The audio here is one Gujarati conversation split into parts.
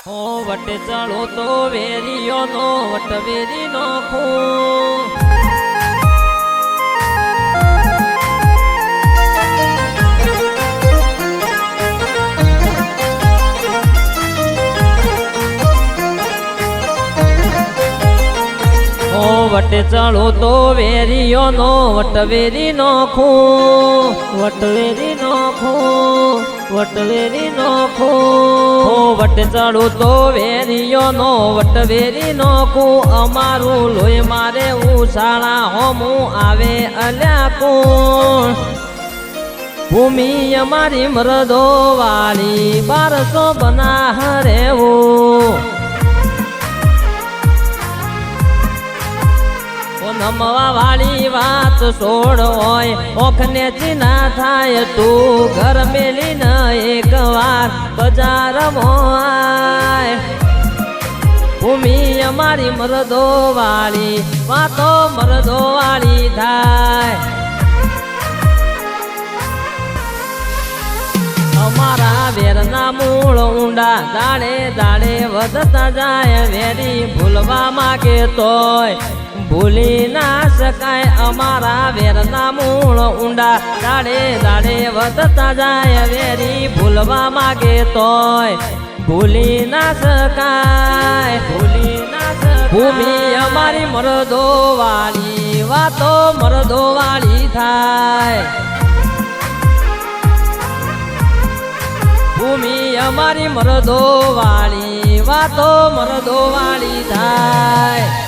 ઓ વટે ચડો તો વેરીઓનો વટવેરી નોખું વટે ચડો તો વેરીઓનો વટવેરી નોખું વટવેરી નોખું વટવેરી નોખું વટે ચડો તો વેરીઓનો વટવેરી નોખું અમારું લોહી મારે ઉછાળા હોમું આવે અલ્યા કોણ ભૂમિ અમારી મરદો વાળી 1200 બના રેવું નમવા વાળી વાત છોડ હોય ઓખને ચીના થાય તું ઘર મેલીને એક વાર બજારમાં ભૂમિ અમારી મરદો વાળી વાતો મરદો વાળી થાય અમારા વેરના મૂળ ઊંડા દાડે દાડે વધતા જાય વેરી ભૂલવા માગે તોય ભૂલી ના શકાય અમારા વેરના મૂળ ઊંડા દાડે દાડે વધતા જાય વેરી ભૂલવા માગે તોય ભૂલી ના શકાય ભૂલી ના શકાય ભૂમિ અમારી મરદો વાળી વાતો મરદો વાળી થાય ભૂમિ અમારી મરદો વાળી વાતો મરદો વાળી થાય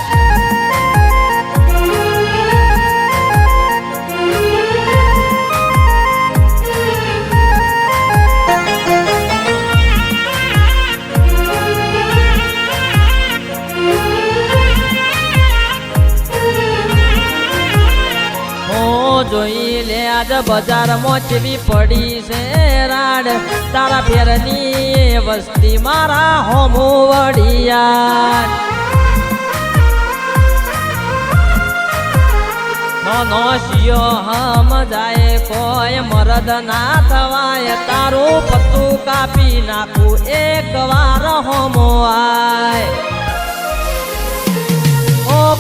જોઈ લે આજ બજારમાં ચેવી પડી છે રાડ તારા ફેરની વસ્તી મારા હોમો વડિયા નો શિયો હમ જાય કોઈ મરદ ના થવાય તારું પત્તું કાપી નાખું એક વાર હોમો આય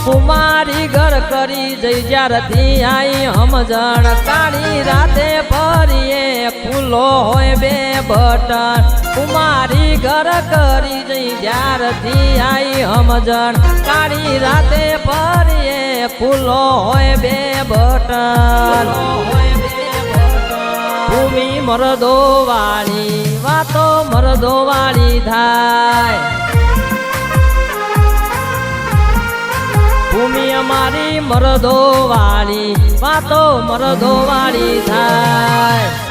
કુમારી ઘર કરી જઈ જ્યારથી આઈ સમજણ કાળી રાતે ફરીએ ખુલ્લો હોય બે બટન કુમારી ઘર કરી જઈ જ્યારથી આઈ સમજણ કાળી રાતે ફરીએ ખુલ્લો હોય બે બટન ભૂમિ મરદો વાળી વાતો મરદો વાળી થાય ભૂમિ અમારી મરદો વાળી વાતો મરદો વાળી થાય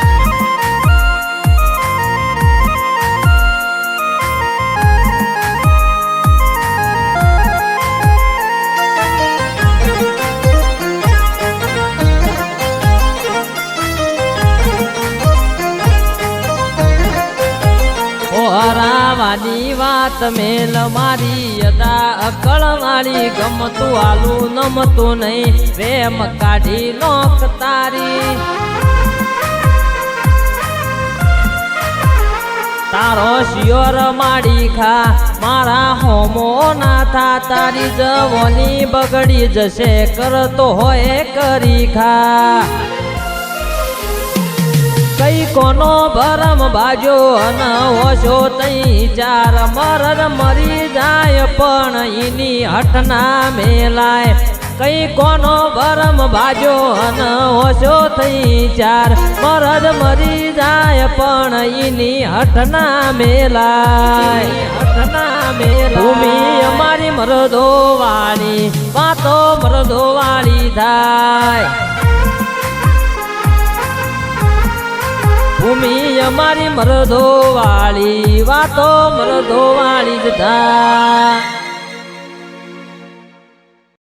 હરાવાની વાત મેલ મારી અદા અકળ વાળી ગમતું આલું નમતું નહીં વેમ કાઢી લોક તારી તારો શિયોર માડી ખા મારા હોમો ના થા તારી જવાની બગડી જશે કરતો હોય કરી ખા કઈ કોનો ભરમ બાજો ન ઓછો તઈ ચાર મરદ મરી જાય પણ એની હટના મેલાય કઈ કોનો ભરમ બાજો ન ઓછો થઈ ચાર મરદ મરી જાય પણ એની હટના મેલાય હટના મેલાય ભૂમિ અમારી મરદો વાળી વાતો મરદો વાળી થાય ભૂમિ અમારી મરદો વાળી વાતો મરદો વાળી જ થાય